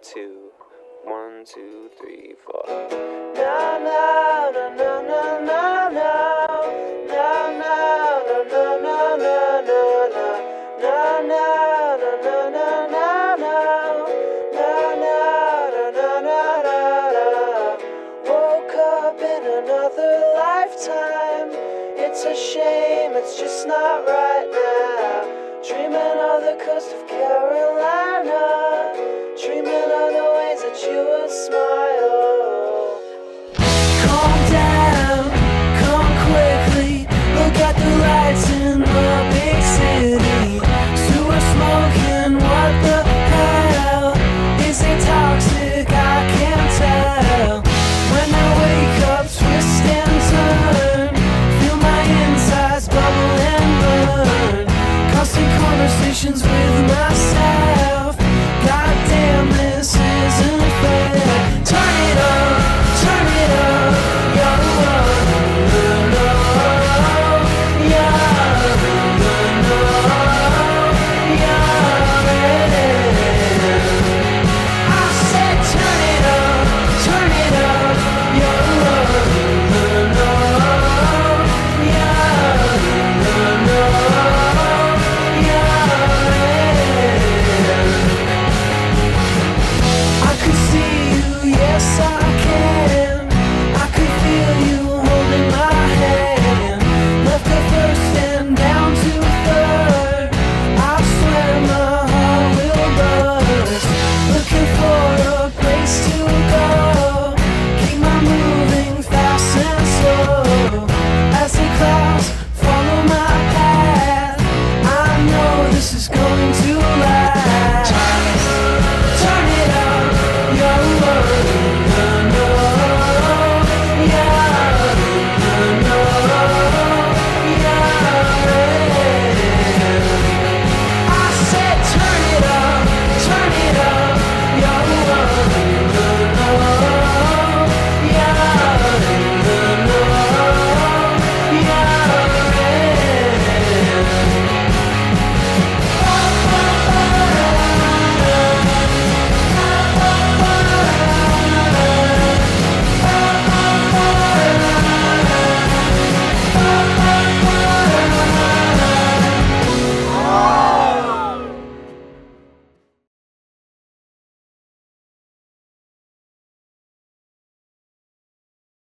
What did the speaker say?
2, 1, 2, 3, 4. Now, now, now, now, now, now, now. Now, now, now, now, now, now, now, now. Now, now, now, now, now, now, now. Now, now, now, now, now, now, now. Woke up in another lifetime. It's a shame, it's just not right now. Dreaming of the coast of Carolina.